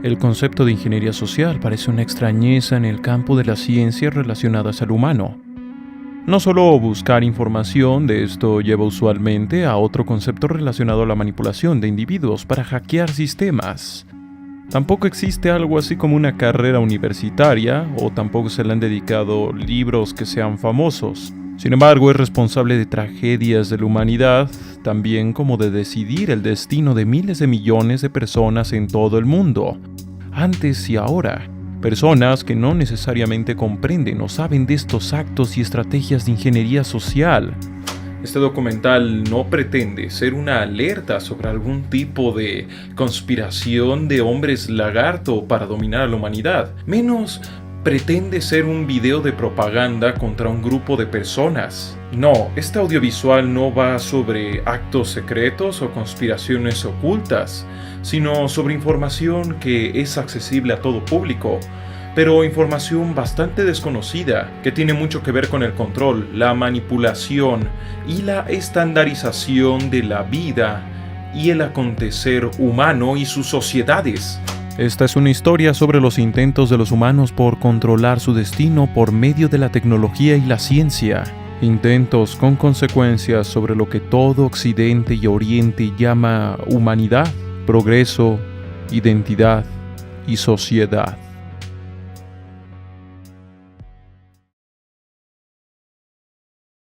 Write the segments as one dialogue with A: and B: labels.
A: El concepto de ingeniería social parece una extrañeza en el campo de las ciencias relacionadas al humano. No solo buscar información de esto lleva usualmente a otro concepto relacionado a la manipulación de individuos para hackear sistemas. Tampoco existe algo así como una carrera universitaria, o tampoco se le han dedicado libros que sean famosos. Sin embargo, es responsable de tragedias de la humanidad, también como de decidir el destino de miles de millones de personas en todo el mundo, antes y ahora. Personas que no necesariamente comprenden o saben de estos actos y estrategias de ingeniería social. Este documental no pretende ser una alerta sobre algún tipo de conspiración de hombres lagarto para dominar a la humanidad, menos pretende ser un video de propaganda contra un grupo de personas. No, este audiovisual no va sobre actos secretos o conspiraciones ocultas, sino sobre información que es accesible a todo público, pero información bastante desconocida, que tiene mucho que ver con el control, la manipulación y la estandarización de la vida y el acontecer humano y sus sociedades. Esta es una historia sobre los intentos de los humanos por controlar su destino por medio de la tecnología y la ciencia. Intentos con consecuencias sobre lo que todo Occidente y Oriente llama humanidad, progreso, identidad y sociedad.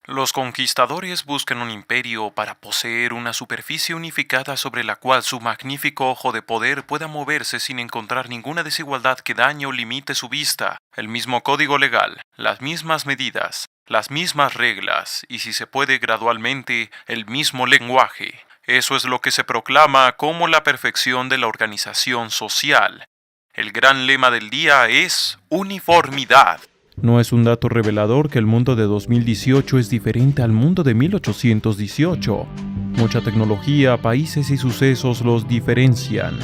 A: Los conquistadores buscan un imperio para poseer una superficie unificada sobre la cual su magnífico ojo de poder pueda moverse sin encontrar ninguna desigualdad que dañe o limite su vista. El mismo código legal, las mismas medidas, las mismas reglas y, si se puede gradualmente, el mismo lenguaje. Eso es lo que se proclama como la perfección de la organización social. El gran lema del día es uniformidad. No es un dato revelador que el mundo de 2018 es diferente al mundo de 1818. Mucha tecnología, países y sucesos los diferencian.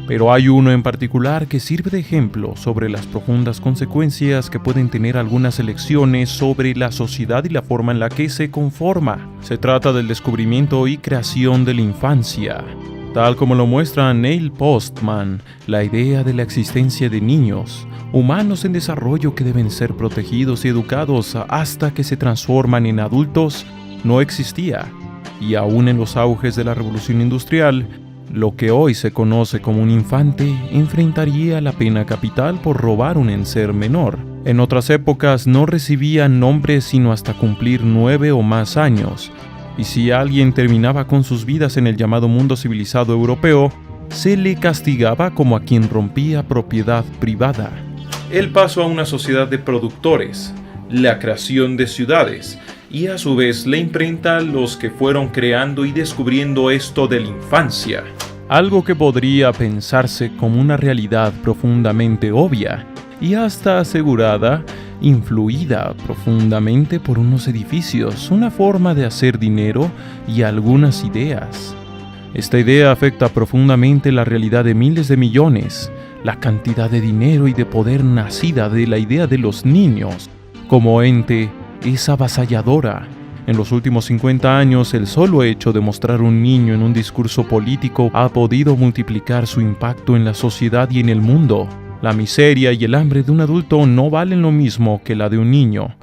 A: Pero hay uno en particular que sirve de ejemplo sobre las profundas consecuencias que pueden tener algunas elecciones sobre la sociedad y la forma en la que se conforma. Se trata del descubrimiento y creación de la infancia. Tal como lo muestra Neil Postman, la idea de la existencia de niños, humanos en desarrollo que deben ser protegidos y educados hasta que se transforman en adultos, no existía. Y aún en los auges de la revolución industrial, lo que hoy se conoce como un infante enfrentaría la pena capital por robar un enser menor. En otras épocas no recibían nombre sino hasta cumplir 9 o más años. Y si alguien terminaba con sus vidas en el llamado mundo civilizado europeo, se le castigaba como a quien rompía propiedad privada. El paso a una sociedad de productores, la creación de ciudades y a su vez la imprenta a los que fueron creando y descubriendo esto de la infancia. Algo que podría pensarse como una realidad profundamente obvia y hasta asegurada, influida profundamente por unos edificios, una forma de hacer dinero y algunas ideas. Esta idea afecta profundamente la realidad de miles de millones. La cantidad de dinero y de poder nacida de la idea de los niños como ente es avasalladora. En los últimos 50 años, el solo hecho de mostrar un niño en un discurso político ha podido multiplicar su impacto en la sociedad y en el mundo. La miseria y el hambre de un adulto no valen lo mismo que la de un niño.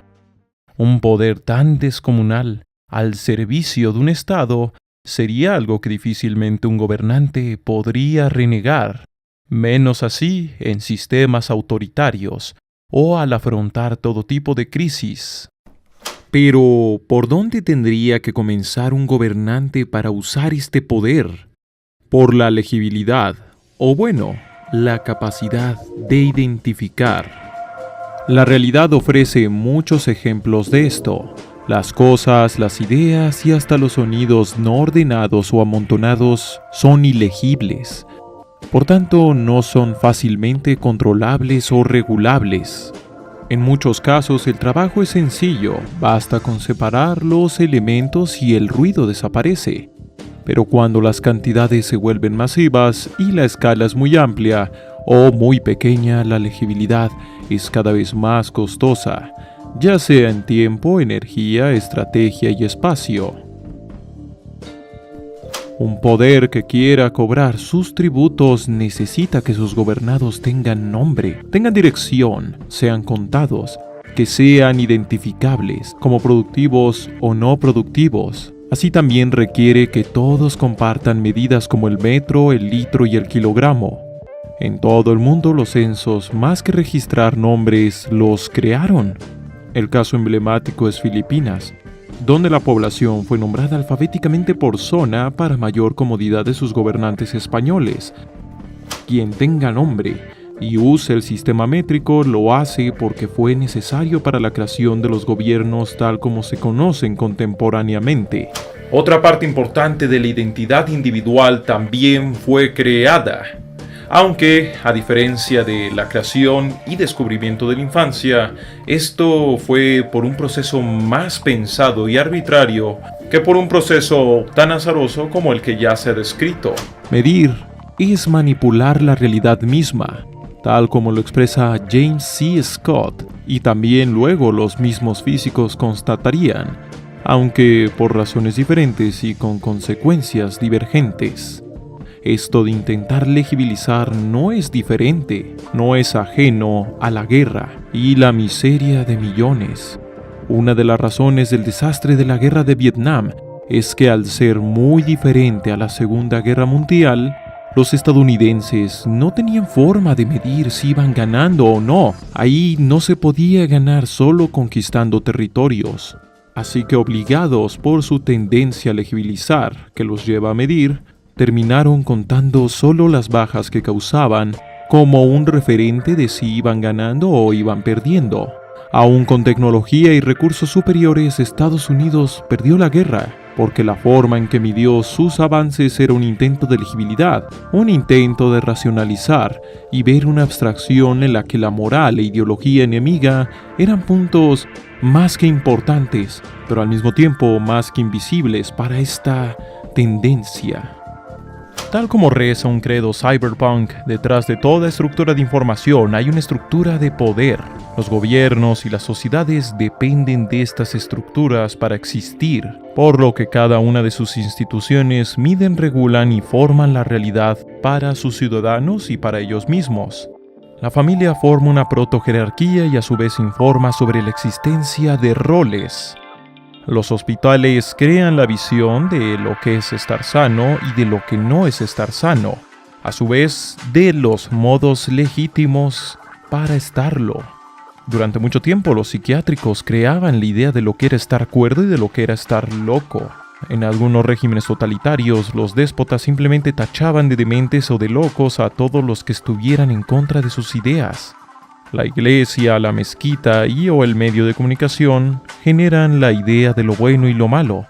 A: Un poder tan descomunal al servicio de un Estado sería algo que difícilmente un gobernante podría renegar. Menos así en sistemas autoritarios o al afrontar todo tipo de crisis. Pero, ¿por dónde tendría que comenzar un gobernante para usar este poder? Por la legibilidad, o bueno, la capacidad de identificar. La realidad ofrece muchos ejemplos de esto. Las cosas, las ideas y hasta los sonidos no ordenados o amontonados son ilegibles. Por tanto, no son fácilmente controlables o regulables. En muchos casos el trabajo es sencillo, basta con separar los elementos y el ruido desaparece. Pero cuando las cantidades se vuelven masivas y la escala es muy amplia o muy pequeña, la legibilidad es cada vez más costosa, ya sea en tiempo, energía, estrategia y espacio.
B: Un poder que quiera cobrar sus tributos necesita que sus gobernados tengan nombre, tengan dirección, sean contados, que sean identificables como productivos o no productivos. Así también requiere que todos compartan medidas como el metro, el litro y el kilogramo. En todo el mundo los censos, más que registrar nombres, los crearon. El caso emblemático es Filipinas, donde la población fue nombrada alfabéticamente por zona para mayor comodidad de sus gobernantes españoles. Quien tenga nombre y use el sistema métrico lo hace porque fue necesario para la creación de los gobiernos tal como se conocen contemporáneamente. Otra parte importante de la identidad individual también fue creada. Aunque, a diferencia de la creación y descubrimiento de la infancia, esto fue por un proceso más pensado y arbitrario que por un proceso tan azaroso como el que ya se ha descrito. Medir es manipular la realidad misma, tal como lo expresa James C. Scott, y también luego los mismos físicos constatarían, aunque por razones diferentes y con consecuencias divergentes. Esto de intentar legibilizar no es diferente, no es ajeno a la guerra y la miseria de millones. Una de las razones del desastre de la guerra de Vietnam es que al ser muy diferente a la Segunda Guerra Mundial, los estadounidenses no tenían forma de medir si iban ganando o no. Ahí no se podía ganar solo conquistando territorios. Así que obligados por su tendencia a legibilizar, que los lleva a medir, terminaron contando solo las bajas que causaban como un referente de si iban ganando o iban perdiendo. Aún con tecnología y recursos superiores, Estados Unidos perdió la guerra, porque la forma en que midió sus avances era un intento de legibilidad, un intento de racionalizar y ver una abstracción en la que la moral e ideología enemiga eran puntos más que importantes, pero al mismo tiempo más que invisibles para esta tendencia. Tal como reza un credo cyberpunk, detrás de toda estructura de información hay una estructura de poder. Los gobiernos y las sociedades dependen de estas estructuras para existir, por lo que cada una de sus instituciones miden, regulan y forman la realidad para sus ciudadanos y para ellos mismos. La familia forma una protojerarquía y a su vez informa sobre la existencia de roles. Los hospitales crean la visión de lo que es estar sano y de lo que no es estar sano, a su vez de los modos legítimos para estarlo. Durante mucho tiempo los psiquiátricos creaban la idea de lo que era estar cuerdo y de lo que era estar loco. En algunos regímenes totalitarios, los déspotas simplemente tachaban de dementes o de locos a todos los que estuvieran en contra de sus ideas. La iglesia, la mezquita y o el medio de comunicación generan la idea de lo bueno y lo malo,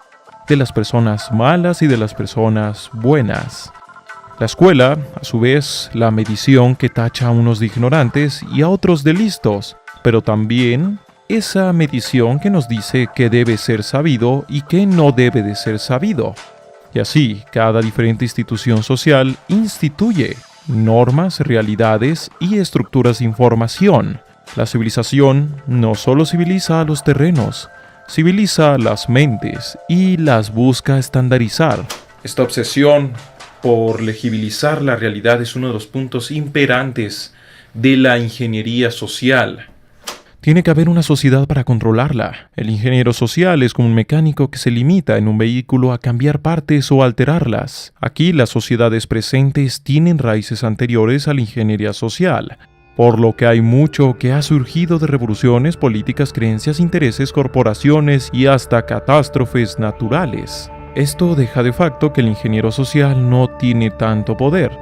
B: de las personas malas y de las personas buenas. La escuela, a su vez, la medición que tacha a unos de ignorantes y a otros de listos, pero también esa medición que nos dice qué debe ser sabido y qué no debe de ser sabido. Y así, cada diferente institución social instituye normas, realidades y estructuras de información. La civilización no solo civiliza a los terrenos, civiliza las mentes y las busca estandarizar. Esta obsesión por legibilizar la realidad es uno de los puntos imperantes de la ingeniería social. Tiene que haber una sociedad para controlarla. El ingeniero social es como un mecánico que se limita en un vehículo a cambiar partes o alterarlas. Aquí las sociedades presentes tienen raíces anteriores a la ingeniería social, por lo que hay mucho que ha surgido de revoluciones, políticas, creencias, intereses, corporaciones y hasta catástrofes naturales. Esto deja de facto que el ingeniero social no tiene tanto poder,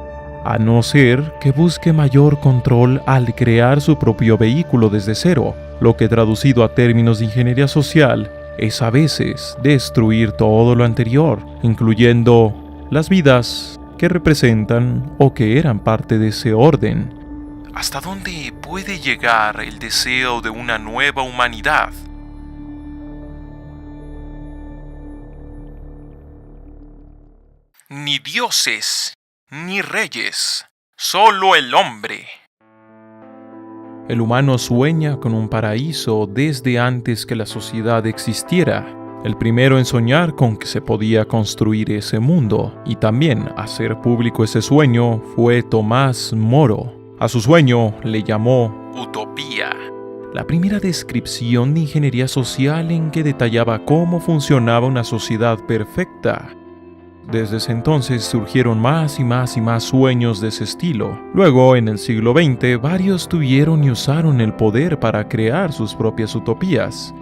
B: a no ser que busque mayor control al crear su propio vehículo desde cero, lo que traducido a términos de ingeniería social es a veces destruir todo lo anterior, incluyendo las vidas que representan o que eran parte de ese orden.
A: ¿Hasta dónde puede llegar el deseo de una nueva humanidad? Ni dioses, ni reyes, solo el hombre.
B: El humano sueña con un paraíso desde antes que la sociedad existiera. El primero en soñar con que se podía construir ese mundo y también hacer público ese sueño fue Tomás Moro. A su sueño le llamó Utopía, la primera descripción de ingeniería social en que detallaba cómo funcionaba una sociedad perfecta. Desde ese entonces surgieron más y más sueños de ese estilo. Luego, en el siglo XX, varios tuvieron y usaron el poder para crear sus propias utopías.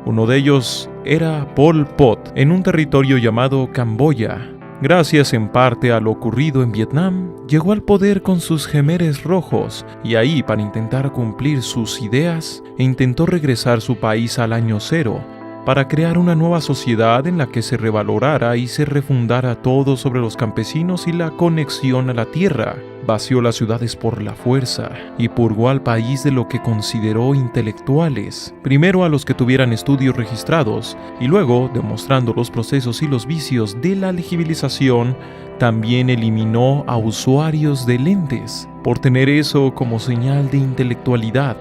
B: Uno de ellos era Pol Pot, en un territorio llamado Camboya. Gracias en parte a lo ocurrido en Vietnam, llegó al poder con sus Jemeres Rojos y ahí, para intentar cumplir sus ideas, intentó regresar su país al año cero, para crear una nueva sociedad en la que se revalorara y se refundara todo sobre los campesinos y la conexión a la tierra. Vació las ciudades por la fuerza y purgó al país de lo que consideró intelectuales, primero a los que tuvieran estudios registrados y luego, demostrando los procesos y los vicios de la legibilización, también eliminó a usuarios de lentes, por tener eso como señal de intelectualidad.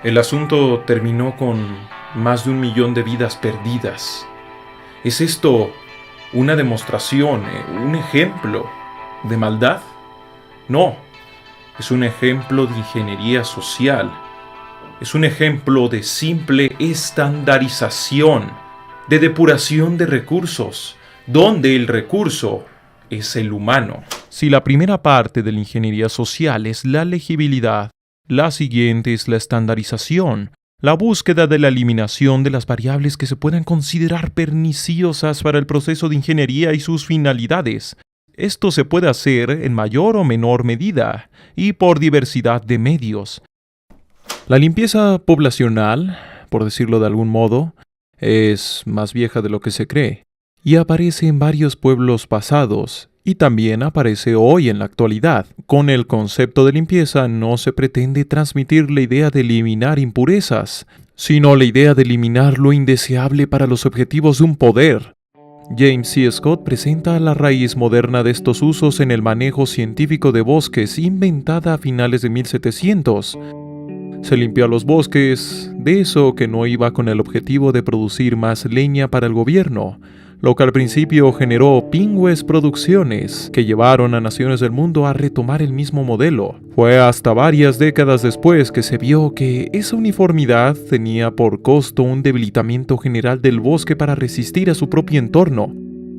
B: El asunto terminó con más de 1 millón de vidas perdidas. ¿Es esto una demostración, un ejemplo de maldad? No, es un ejemplo de ingeniería social. Es un ejemplo de simple estandarización, de depuración de recursos, donde el recurso es el humano. Si la primera parte de la ingeniería social es la legibilidad, la siguiente es la estandarización, la búsqueda de la eliminación de las variables que se puedan considerar perniciosas para el proceso de ingeniería y sus finalidades. Esto se puede hacer en mayor o menor medida y por diversidad de medios. La limpieza poblacional, por decirlo de algún modo, es más vieja de lo que se cree y aparece en varios pueblos pasados y también aparece hoy en la actualidad. Con el concepto de limpieza no se pretende transmitir la idea de eliminar impurezas, sino la idea de eliminar lo indeseable para los objetivos de un poder. James C. Scott presenta la raíz moderna de estos usos en el manejo científico de bosques, inventada a finales de 1700. Se limpió a los bosques de eso que no iba con el objetivo de producir más leña para el gobierno, lo que al principio generó pingües producciones que llevaron a naciones del mundo a retomar el mismo modelo. Fue hasta varias décadas después que se vio que esa uniformidad tenía por costo un debilitamiento general del bosque para resistir a su propio entorno,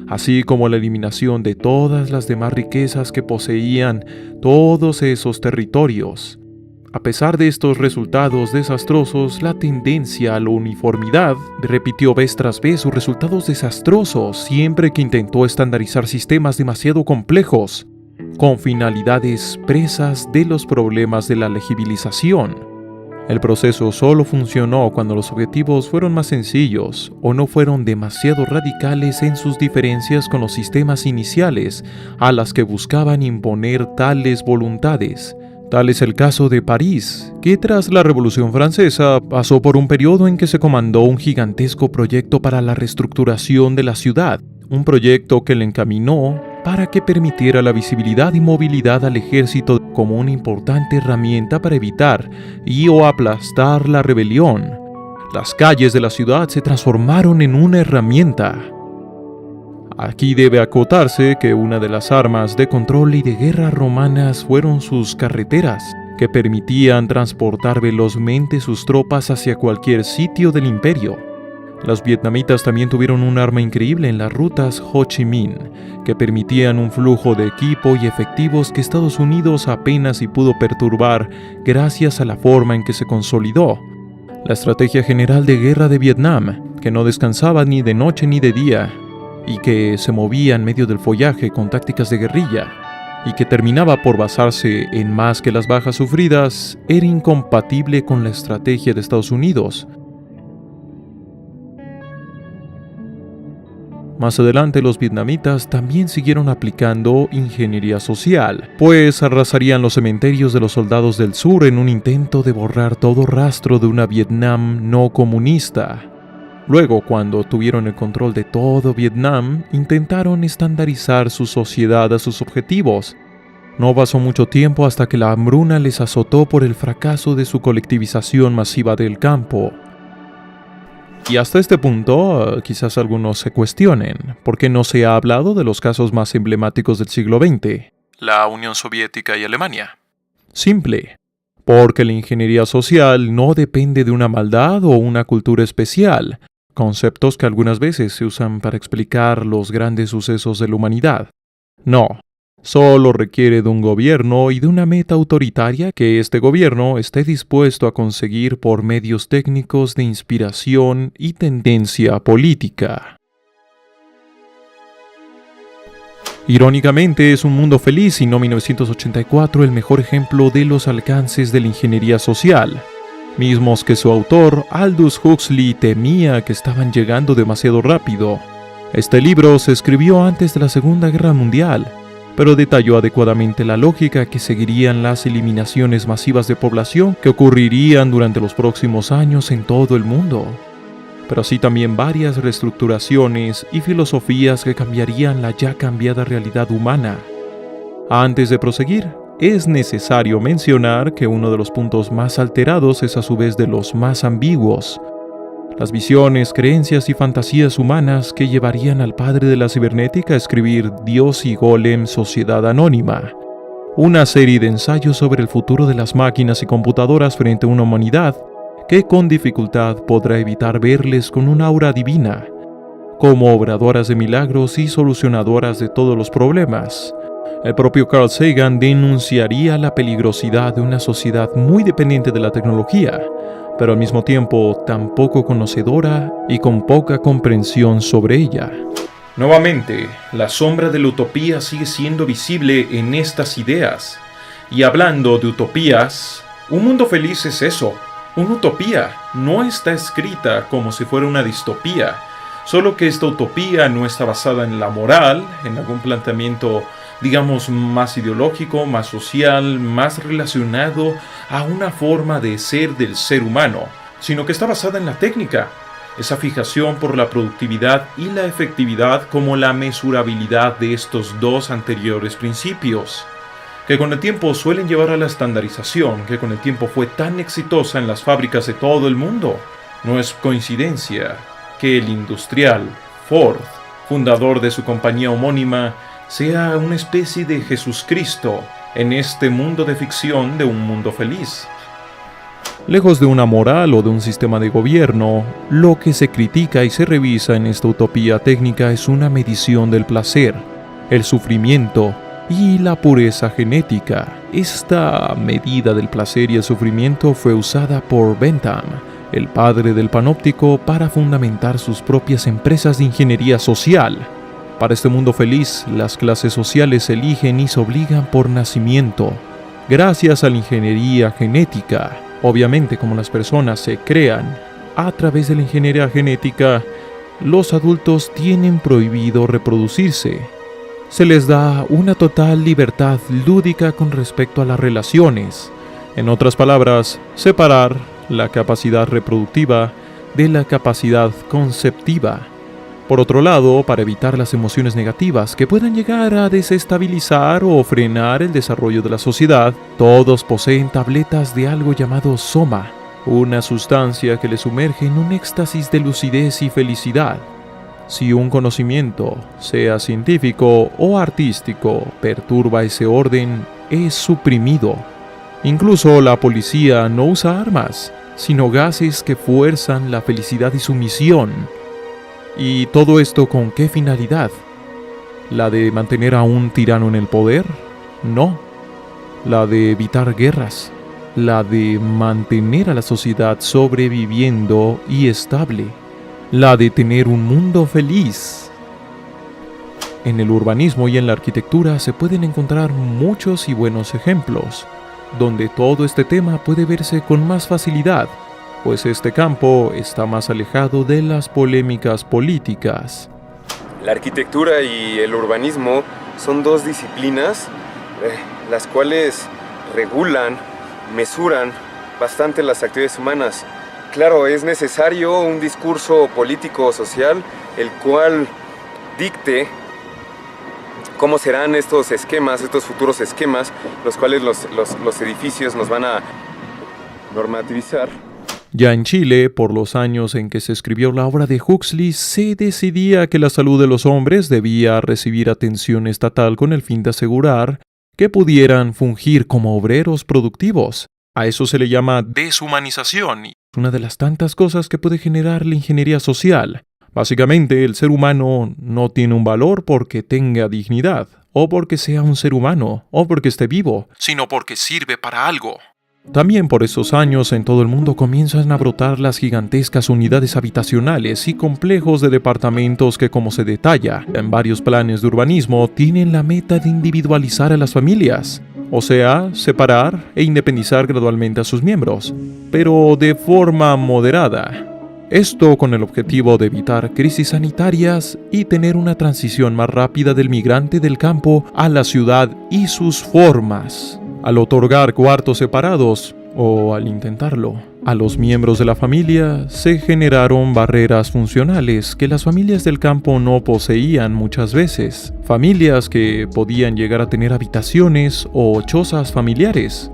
B: así como la eliminación de todas las demás riquezas que poseían todos esos territorios. A pesar de estos resultados desastrosos, la tendencia a la uniformidad repitió vez tras vez sus resultados desastrosos siempre que intentó estandarizar sistemas demasiado complejos, con finalidades presas de los problemas de la legibilización. El proceso solo funcionó cuando los objetivos fueron más sencillos o no fueron demasiado radicales en sus diferencias con los sistemas iniciales a las que buscaban imponer tales voluntades. Tal es el caso de París, que tras la Revolución Francesa pasó por un periodo en que se comandó un gigantesco proyecto para la reestructuración de la ciudad, un proyecto que le encaminó para que permitiera la visibilidad y movilidad al ejército como una importante herramienta para evitar y o aplastar la rebelión. Las calles de la ciudad se transformaron en una herramienta. Aquí debe acotarse que una de las armas de control y de guerra romanas fueron sus carreteras, que permitían transportar velozmente sus tropas hacia cualquier sitio del imperio. Los vietnamitas también tuvieron un arma increíble en las rutas Ho Chi Minh, que permitían un flujo de equipo y efectivos que Estados Unidos apenas si pudo perturbar gracias a la forma en que se consolidó. La estrategia general de guerra de Vietnam, que no descansaba ni de noche ni de día, y que se movía en medio del follaje con tácticas de guerrilla, y que terminaba por basarse en más que las bajas sufridas, era incompatible con la estrategia de Estados Unidos. Más adelante los vietnamitas también siguieron aplicando ingeniería social, pues arrasarían los cementerios de los soldados del sur en un intento de borrar todo rastro de una Vietnam no comunista. Luego, cuando tuvieron el control de todo Vietnam, intentaron estandarizar su sociedad a sus objetivos. No pasó mucho tiempo hasta que la hambruna les azotó por el fracaso de su colectivización masiva del campo. Y hasta este punto, quizás algunos se cuestionen, ¿por qué no se ha hablado de los casos más emblemáticos del siglo XX?
A: La Unión Soviética y Alemania.
B: Simple, porque la ingeniería social no depende de una maldad o una cultura especial, conceptos que algunas veces se usan para explicar los grandes sucesos de la humanidad. No, solo requiere de un gobierno y de una meta autoritaria que este gobierno esté dispuesto a conseguir por medios técnicos de inspiración y tendencia política. Irónicamente, es Un Mundo Feliz y no 1984 el mejor ejemplo de los alcances de la ingeniería social, mismos que su autor, Aldous Huxley, temía que estaban llegando demasiado rápido. Este libro se escribió antes de la Segunda Guerra Mundial, pero detalló adecuadamente la lógica que seguirían las eliminaciones masivas de población que ocurrirían durante los próximos años en todo el mundo, pero así también varias reestructuraciones y filosofías que cambiarían la ya cambiada realidad humana. Antes de proseguir, es necesario mencionar que uno de los puntos más alterados es a su vez de los más ambiguos: las visiones, creencias y fantasías humanas que llevarían al padre de la cibernética a escribir Dios y Golem, Sociedad Anónima, una serie de ensayos sobre el futuro de las máquinas y computadoras frente a una humanidad que con dificultad podrá evitar verles con un aura divina, como obradoras de milagros y solucionadoras de todos los problemas. El propio Carl Sagan denunciaría la peligrosidad de una sociedad muy dependiente de la tecnología, pero al mismo tiempo tan poco conocedora y con poca comprensión sobre ella. Nuevamente, la sombra de la utopía sigue siendo visible en estas ideas. Y hablando de utopías, Un Mundo Feliz es eso, una utopía. No está escrita como si fuera una distopía, solo que esta utopía no está basada en la moral, en algún planteamiento, digamos, más ideológico, más social, más relacionado a una forma de ser del ser humano, sino que está basada en la técnica, esa fijación por la productividad y la efectividad como la mesurabilidad de estos dos anteriores principios, que con el tiempo suelen llevar a la estandarización, que con el tiempo fue tan exitosa en las fábricas de todo el mundo. No es coincidencia que el industrial Ford, fundador de su compañía homónima, sea una especie de Jesucristo en este mundo de ficción de Un Mundo Feliz. Lejos de una moral o de un sistema de gobierno, lo que se critica y se revisa en esta utopía técnica es una medición del placer, el sufrimiento y la pureza genética. Esta medida del placer y el sufrimiento fue usada por Bentham, el padre del panóptico, para fundamentar sus propias empresas de ingeniería social. Para este mundo feliz, las clases sociales se eligen y se obligan por nacimiento, gracias a la ingeniería genética. Obviamente, como las personas se crean a través de la ingeniería genética, los adultos tienen prohibido reproducirse. Se les da una total libertad lúdica con respecto a las relaciones. En otras palabras, separar la capacidad reproductiva de la capacidad conceptiva. Por otro lado, para evitar las emociones negativas que puedan llegar a desestabilizar o frenar el desarrollo de la sociedad, todos poseen tabletas de algo llamado soma, una sustancia que les sumerge en un éxtasis de lucidez y felicidad. Si un conocimiento, sea científico o artístico, perturba ese orden, es suprimido. Incluso la policía no usa armas, sino gases que fuerzan la felicidad y sumisión. ¿Y todo esto con qué finalidad? ¿La de mantener a un tirano en el poder? No. La de evitar guerras. La de mantener a la sociedad sobreviviendo y estable. La de tener un mundo feliz. En el urbanismo y en la arquitectura se pueden encontrar muchos y buenos ejemplos, donde todo este tema puede verse con más facilidad, pues este campo está más alejado de las polémicas políticas.
C: La arquitectura y el urbanismo son dos disciplinas las cuales regulan, mesuran bastante las actividades humanas. Claro, es necesario un discurso político-social el cual dicte cómo serán estos esquemas, estos futuros esquemas, los cuales los edificios nos van a normativizar.
B: Ya en Chile, por los años en que se escribió la obra de Huxley, se decidía que la salud de los hombres debía recibir atención estatal con el fin de asegurar que pudieran fungir como obreros productivos. A eso se le llama deshumanización, y es una de las tantas cosas que puede generar la ingeniería social. Básicamente, el ser humano no tiene un valor porque tenga dignidad, o porque sea un ser humano, o porque esté vivo, sino porque sirve para algo. También por esos años en todo el mundo comienzan a brotar las gigantescas unidades habitacionales y complejos de departamentos que, como se detalla en varios planes de urbanismo, tienen la meta de individualizar a las familias, o sea, separar e independizar gradualmente a sus miembros, pero de forma moderada. Esto con el objetivo de evitar crisis sanitarias y tener una transición más rápida del migrante del campo a la ciudad y sus formas. Al otorgar cuartos separados, o al intentarlo, a los miembros de la familia, se generaron barreras funcionales que las familias del campo no poseían muchas veces. Familias que podían llegar a tener habitaciones o chozas familiares.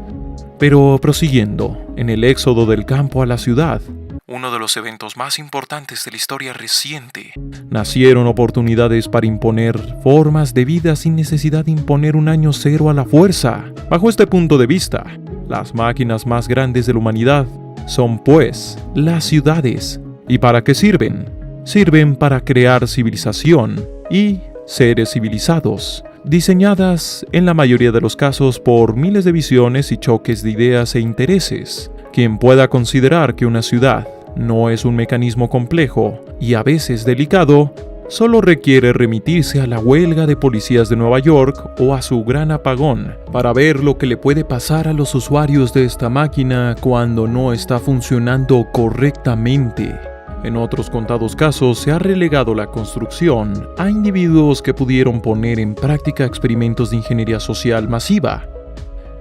B: Pero prosiguiendo, en el éxodo del campo a la ciudad, uno de los eventos más importantes de la historia reciente, nacieron oportunidades para imponer formas de vida sin necesidad de imponer un año cero a la fuerza. Bajo este punto de vista, las máquinas más grandes de la humanidad son, pues, las ciudades. ¿Y para qué sirven? Sirven para crear civilización y seres civilizados, diseñadas en la mayoría de los casos por miles de visiones y choques de ideas e intereses. Quien pueda considerar que una ciudad no es un mecanismo complejo y a veces delicado, solo requiere remitirse a la huelga de policías de Nueva York o a su gran apagón para ver lo que le puede pasar a los usuarios de esta máquina cuando no está funcionando correctamente. En otros contados casos se ha relegado la construcción a individuos que pudieron poner en práctica experimentos de ingeniería social masiva.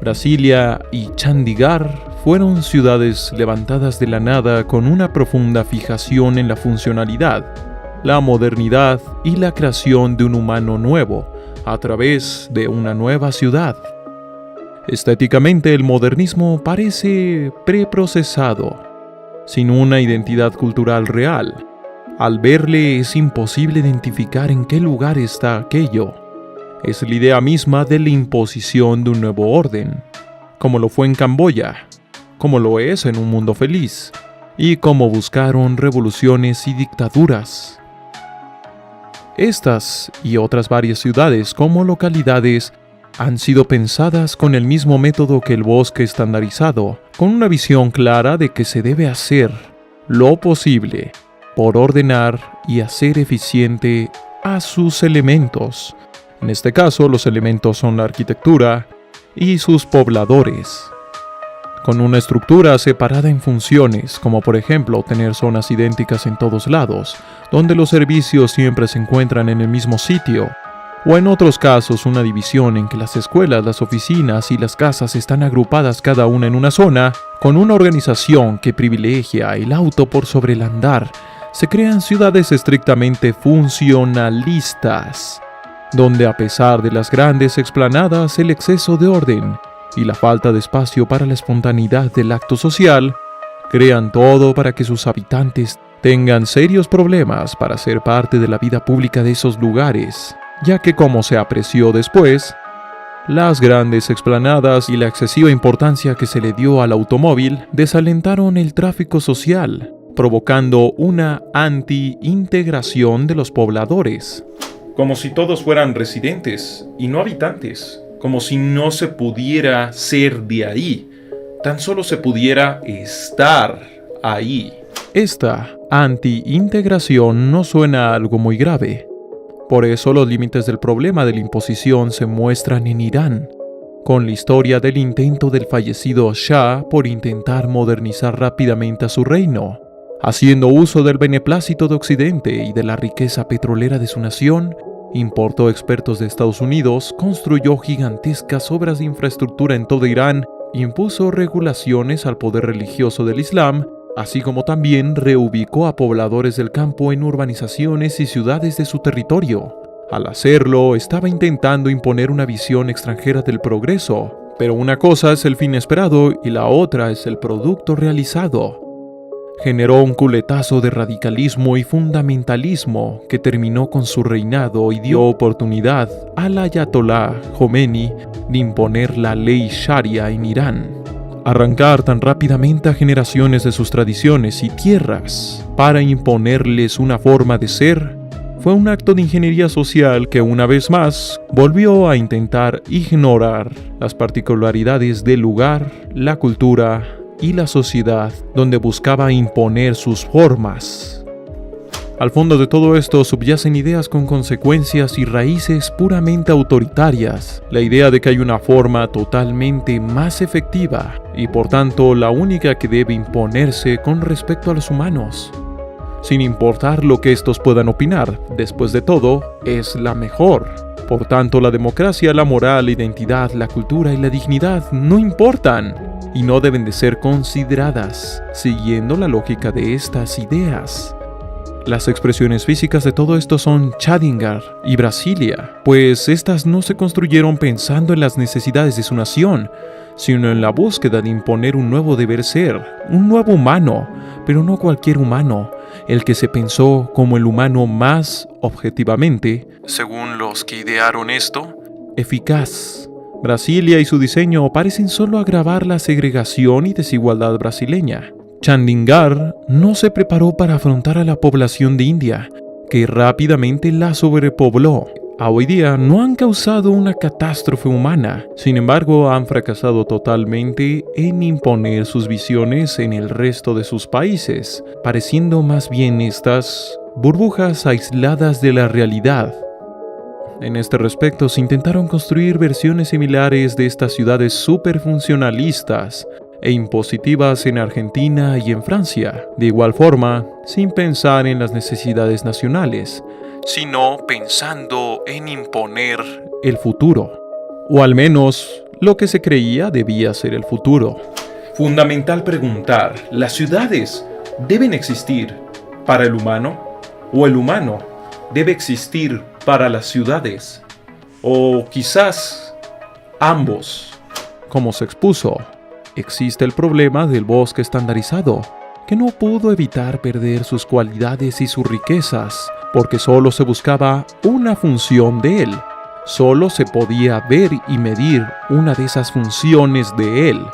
B: Brasilia y Chandigarh fueron ciudades levantadas de la nada con una profunda fijación en la funcionalidad, la modernidad y la creación de un humano nuevo a través de una nueva ciudad. Estéticamente, el modernismo parece preprocesado, sin una identidad cultural real. Al verle es imposible identificar en qué lugar está aquello. Es la idea misma de la imposición de un nuevo orden, como lo fue en Camboya, como lo es en Un Mundo Feliz, y como buscaron revoluciones y dictaduras. Estas y otras varias ciudades como localidades han sido pensadas con el mismo método que el bosque estandarizado, con una visión clara de que se debe hacer lo posible por ordenar y hacer eficiente a sus elementos. En este caso, los elementos son la arquitectura y sus pobladores, con una estructura separada en funciones, como por ejemplo tener zonas idénticas en todos lados, donde los servicios siempre se encuentran en el mismo sitio, o en otros casos una división en que las escuelas, las oficinas y las casas están agrupadas cada una en una zona, con una organización que privilegia el auto por sobre el andar. Se crean ciudades estrictamente funcionalistas, donde a pesar de las grandes explanadas, el exceso de orden y la falta de espacio para la espontaneidad del acto social, crean todo para que sus habitantes tengan serios problemas para ser parte de la vida pública de esos lugares, ya que, como se apreció después, las grandes explanadas y la excesiva importancia que se le dio al automóvil desalentaron el tráfico social, provocando una anti-integración de los pobladores. Como si todos fueran residentes y no habitantes, como si no se pudiera ser de ahí, tan solo se pudiera estar ahí. Esta anti-integración no suena a algo muy grave. Por eso los límites del problema de la imposición se muestran en Irán, con la historia del intento del fallecido Shah por intentar modernizar rápidamente a su reino. Haciendo uso del beneplácito de Occidente y de la riqueza petrolera de su nación, importó expertos de Estados Unidos, construyó gigantescas obras de infraestructura en todo Irán, impuso regulaciones al poder religioso del Islam, así como también reubicó a pobladores del campo en urbanizaciones y ciudades de su territorio. Al hacerlo, estaba intentando imponer una visión extranjera del progreso, pero una cosa es el fin esperado y la otra es el producto realizado. generó un culetazo de radicalismo y fundamentalismo que terminó con su reinado y dio oportunidad al ayatolá Jomeini de imponer la ley Sharia en Irán. Arrancar tan rápidamente a generaciones de sus tradiciones y tierras para imponerles una forma de ser fue un acto de ingeniería social que una vez más volvió a intentar ignorar las particularidades del lugar, la cultura y la sociedad donde buscaba imponer sus formas. Al fondo de todo esto subyacen ideas con consecuencias y raíces puramente autoritarias, la idea de que hay una forma totalmente más efectiva y por tanto la única que debe imponerse con respecto a los humanos. Sin importar lo que estos puedan opinar, después de todo, es la mejor. Por tanto, la democracia, la moral, la identidad, la cultura y la dignidad no importan y no deben de ser consideradas, siguiendo la lógica de estas ideas. Las expresiones físicas de todo esto son Chattanooga y Brasilia, pues estas no se construyeron pensando en las necesidades de su nación, sino en la búsqueda de imponer un nuevo deber ser, un nuevo humano, pero no cualquier humano, el que se pensó como el humano más objetivamente, según los que idearon esto, eficaz. Brasilia y su diseño parecen solo agravar la segregación y desigualdad brasileña. Chandigarh no se preparó para afrontar a la población de India, que rápidamente la sobrepobló. A hoy día no han causado una catástrofe humana, sin embargo han fracasado totalmente en imponer sus visiones en el resto de sus países, pareciendo más bien estas burbujas aisladas de la realidad. En este respecto se intentaron construir versiones similares de estas ciudades superfuncionalistas e impositivas en Argentina y en Francia, de igual forma, sin pensar en las necesidades nacionales, sino pensando en imponer el futuro, o al menos lo que se creía debía ser el futuro.
A: Fundamental preguntar, ¿las ciudades deben existir para el humano? ¿O el humano debe existir para las ciudades? ¿O quizás ambos?
B: Como se expuso, existe el problema del bosque estandarizado, que no pudo evitar perder sus cualidades y sus riquezas, porque solo se buscaba una función de él. Solo se podía ver y medir una de esas funciones de él.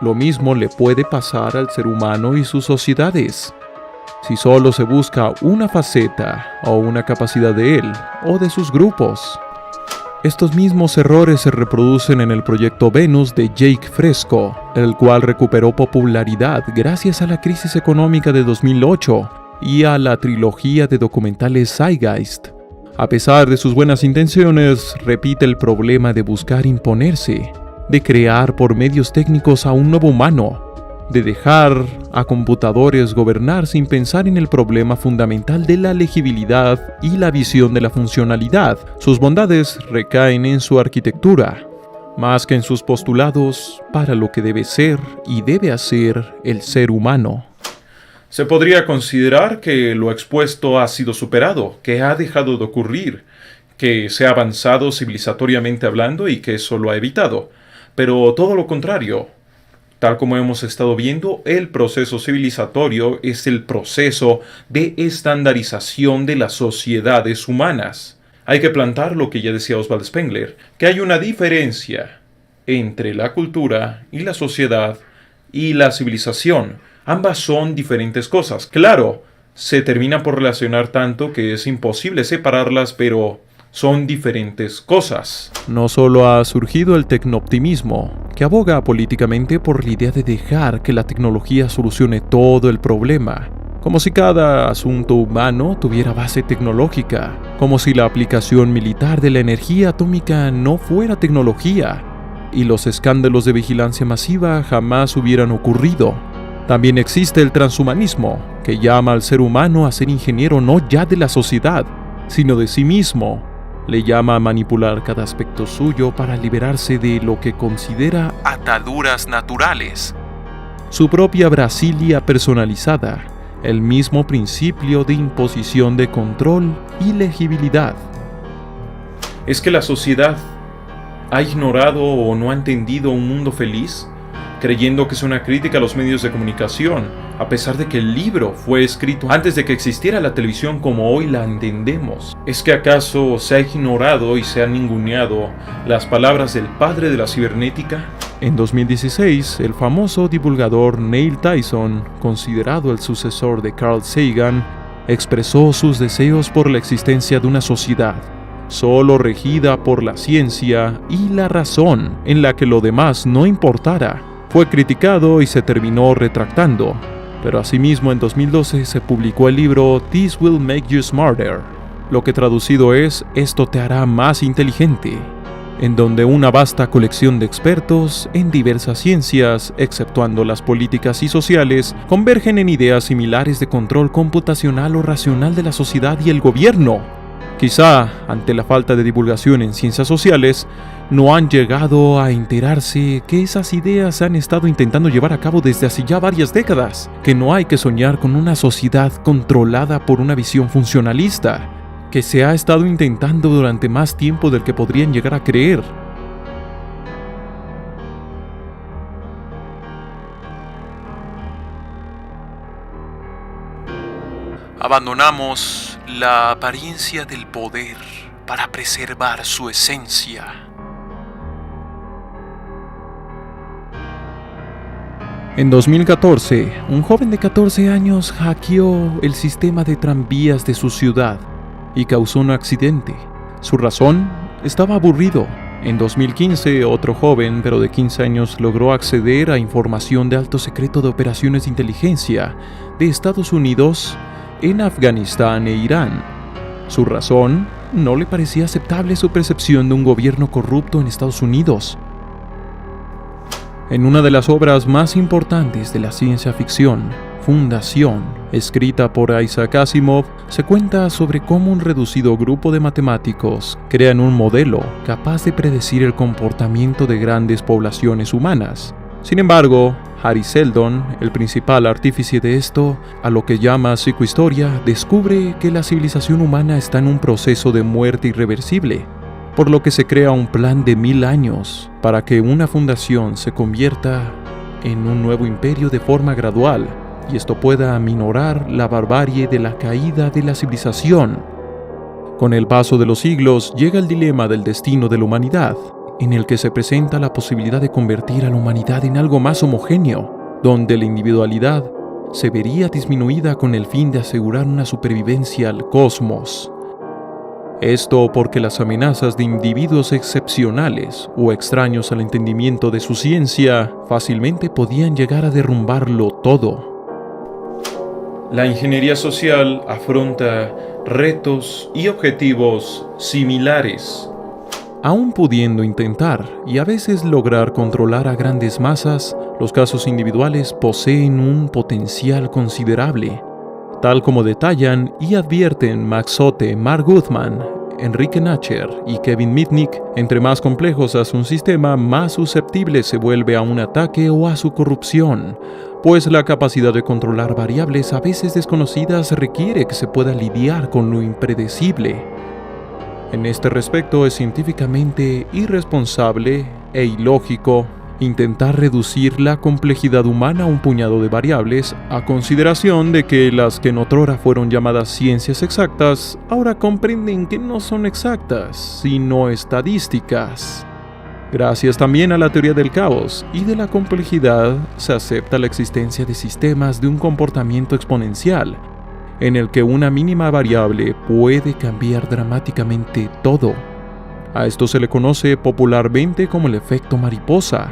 B: Lo mismo le puede pasar al ser humano y sus sociedades. Si solo se busca una faceta o una capacidad de él o de sus grupos. Estos mismos errores se reproducen en el proyecto Venus de Jake Fresco, el cual recuperó popularidad gracias a la crisis económica de 2008 y a la trilogía de documentales Zeitgeist. A pesar de sus buenas intenciones, repite el problema de buscar imponerse, de crear por medios técnicos a un nuevo humano, de dejar a computadores gobernar sin pensar en el problema fundamental de la legibilidad y la visión de la funcionalidad. Sus bondades recaen en su arquitectura, más que en sus postulados para lo que debe ser y debe hacer el ser humano.
A: Se podría considerar que lo expuesto ha sido superado, que ha dejado de ocurrir, que se ha avanzado civilizatoriamente hablando y que eso lo ha evitado. Pero todo lo contrario. Tal como hemos estado viendo, el proceso civilizatorio es el proceso de estandarización de las sociedades humanas. Hay que plantar lo que ya decía Oswald Spengler, que hay una diferencia entre la cultura y la sociedad y la civilización. Ambas son diferentes cosas. Claro, se terminan por relacionar tanto que es imposible separarlas, pero son diferentes cosas.
B: No solo ha surgido el tecnooptimismo, que aboga políticamente por la idea de dejar que la tecnología solucione todo el problema, como si cada asunto humano tuviera base tecnológica, como si la aplicación militar de la energía atómica no fuera tecnología, y los escándalos de vigilancia masiva jamás hubieran ocurrido. También existe el transhumanismo, que llama al ser humano a ser ingeniero no ya de la sociedad, sino de sí mismo. Le llama a manipular cada aspecto suyo para liberarse de lo que considera ataduras naturales. Su propia Brasilia personalizada, el mismo principio de imposición de control y legibilidad.
A: ¿Es que la sociedad ha ignorado o no ha entendido un mundo feliz?
B: creyendo que es una crítica a los medios de comunicación, a pesar de que el libro fue escrito antes de que existiera la televisión como hoy la entendemos. ¿Es que acaso se ha ignorado y se han ninguneado las palabras del padre de la cibernética? En 2016, el famoso divulgador Neil Tyson, considerado el sucesor de Carl Sagan, expresó sus deseos por la existencia de una sociedad solo regida por la ciencia y la razón, en la que lo demás no importara. Fue criticado y se terminó retractando, pero asimismo en 2012 se publicó el libro This Will Make You Smarter, lo que traducido es Esto te hará más inteligente, en donde una vasta colección de expertos en diversas ciencias, exceptuando las políticas y sociales, convergen en ideas similares de control computacional o racional de la sociedad y el gobierno. Quizá, ante la falta de divulgación en ciencias sociales, no han llegado a enterarse que esas ideas se han estado intentando llevar a cabo desde hace ya varias décadas, que no hay que soñar con una sociedad controlada por una visión funcionalista, que se ha estado intentando durante más tiempo del que podrían llegar a creer.
A: Abandonamos la apariencia del poder para preservar su esencia.
B: En 2014, un joven de 14 años hackeó el sistema de tranvías de su ciudad y causó un accidente. Su razón: estaba aburrido. En 2015, otro joven, pero de 15 años, logró acceder a información de alto secreto de operaciones de inteligencia de Estados Unidos en Afganistán e Irán. Su razón: no le parecía aceptable su percepción de un gobierno corrupto en Estados Unidos. En una de las obras más importantes de la ciencia ficción, Fundación, escrita por Isaac Asimov, se cuenta sobre cómo un reducido grupo de matemáticos crean un modelo capaz de predecir el comportamiento de grandes poblaciones humanas. Sin embargo, Hari Seldon, el principal artífice de esto, a lo que llama psicohistoria, descubre que la civilización humana está en un proceso de muerte irreversible, por lo que se crea un plan de 1000 años para que una fundación se convierta en un nuevo imperio de forma gradual, y esto pueda aminorar la barbarie de la caída de la civilización. Con el paso de los siglos llega el dilema del destino de la humanidad, en el que se presenta la posibilidad de convertir a la humanidad en algo más homogéneo, donde la individualidad se vería disminuida con el fin de asegurar una supervivencia al cosmos. Esto porque las amenazas de individuos excepcionales o extraños al entendimiento de su ciencia fácilmente podían llegar a derrumbarlo todo. La ingeniería social afronta retos y objetivos similares. Aún pudiendo intentar y a veces lograr controlar a grandes masas, los casos individuales poseen un potencial considerable, tal como detallan y advierten Max Otte, Mark Guzman, Enrique Nacher y Kevin Mitnick. Entre más complejos hace un sistema, más susceptible se vuelve a un ataque o a su corrupción, pues la capacidad de controlar variables a veces desconocidas requiere que se pueda lidiar con lo impredecible. En este respecto, es científicamente irresponsable e ilógico intentar reducir la complejidad humana a un puñado de variables, a consideración de que las que en otrora fueron llamadas ciencias exactas, ahora comprenden que no son exactas, sino estadísticas. Gracias también a la teoría del caos y de la complejidad, se acepta la existencia de sistemas de un comportamiento exponencial, en el que una mínima variable puede cambiar dramáticamente todo. A esto se le conoce popularmente como el efecto mariposa,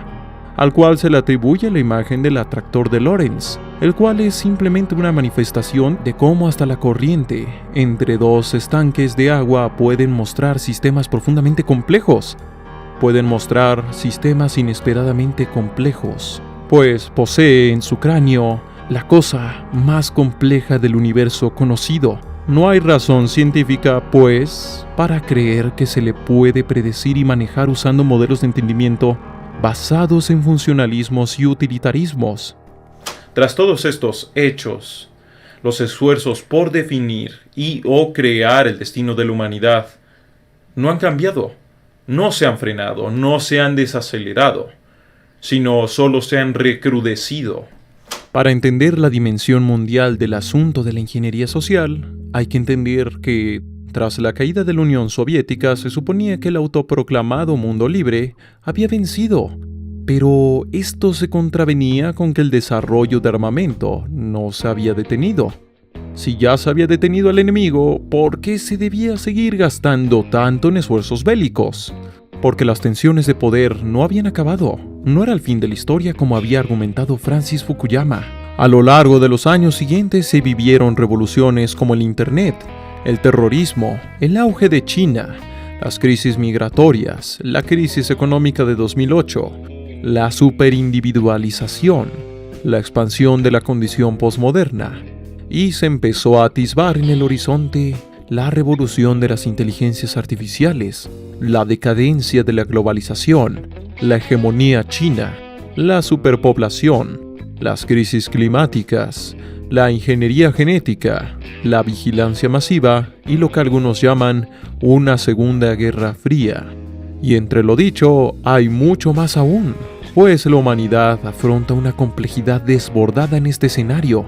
B: al cual se le atribuye la imagen del atractor de Lorentz, el cual es simplemente una manifestación de cómo hasta la corriente entre dos estanques de agua pueden mostrar sistemas profundamente complejos. Pueden mostrar sistemas inesperadamente complejos, pues posee en su cráneo la cosa más compleja del universo conocido. No hay razón científica, pues, para creer que se le puede predecir y manejar usando modelos de entendimiento basados en funcionalismos y utilitarismos. Tras todos estos hechos, los esfuerzos por definir y o crear el destino de la humanidad no han cambiado, no se han frenado, no se han desacelerado. sino solo se han recrudecido. Para entender la dimensión mundial del asunto de la ingeniería social, hay que entender que, tras la caída de la Unión Soviética, se suponía que el autoproclamado mundo libre había vencido, pero esto se contravenía con que el desarrollo de armamento no se había detenido. Si ya se había detenido al enemigo, ¿por qué se debía seguir gastando tanto en esfuerzos bélicos? Porque las tensiones de poder no habían acabado. No era el fin de la historia como había argumentado Francis Fukuyama. A lo largo de los años siguientes se vivieron revoluciones como el Internet, el terrorismo, el auge de China, las crisis migratorias, la crisis económica de 2008, la superindividualización, la expansión de la condición posmoderna, y se empezó a atisbar en el horizonte la revolución de las inteligencias artificiales, la decadencia de la globalización, la hegemonía china, la superpoblación, las crisis climáticas, la ingeniería genética, la vigilancia masiva y lo que algunos llaman una segunda guerra fría. Y entre lo dicho, hay mucho más aún, pues la humanidad afronta una complejidad desbordada en este escenario.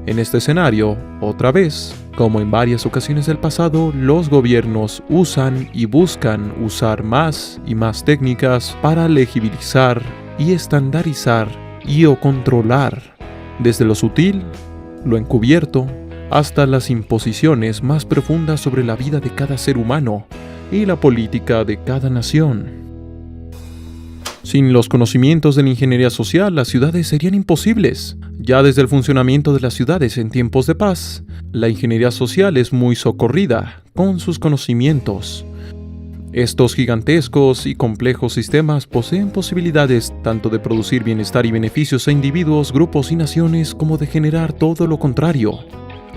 B: En este escenario, otra vez, como en varias ocasiones del pasado, los gobiernos usan y buscan usar más y más técnicas para legibilizar y estandarizar y o controlar, desde lo sutil, lo encubierto, hasta las imposiciones más profundas sobre la vida de cada ser humano y la política de cada nación. Sin los conocimientos de la ingeniería social, las ciudades serían imposibles. Ya desde el funcionamiento de las ciudades en tiempos de paz, la ingeniería social es muy socorrida con sus conocimientos. Estos gigantescos y complejos sistemas poseen posibilidades tanto de producir bienestar y beneficios a individuos, grupos y naciones como de generar todo lo contrario.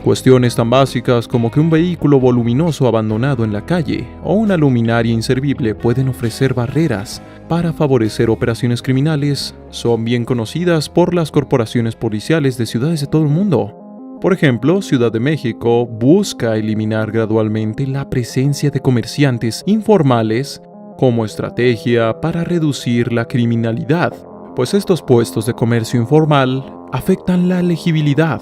B: Cuestiones tan básicas como que un vehículo voluminoso abandonado en la calle o una luminaria inservible pueden ofrecer barreras para favorecer operaciones criminales son bien conocidas por las corporaciones policiales de ciudades de todo el mundo. Por ejemplo, Ciudad de México busca eliminar gradualmente la presencia de comerciantes informales como estrategia para reducir la criminalidad, pues estos puestos de comercio informal afectan la legibilidad.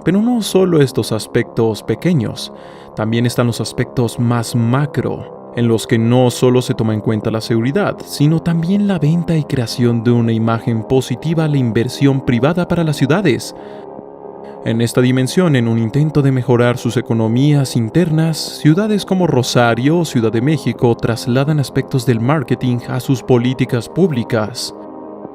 B: Pero no solo estos aspectos pequeños, también están los aspectos más macro, en los que no solo se toma en cuenta la seguridad, sino también la venta y creación de una imagen positiva a la inversión privada para las ciudades. En esta dimensión, en un intento de mejorar sus economías internas, ciudades como Rosario o Ciudad de México trasladan aspectos del marketing a sus políticas públicas.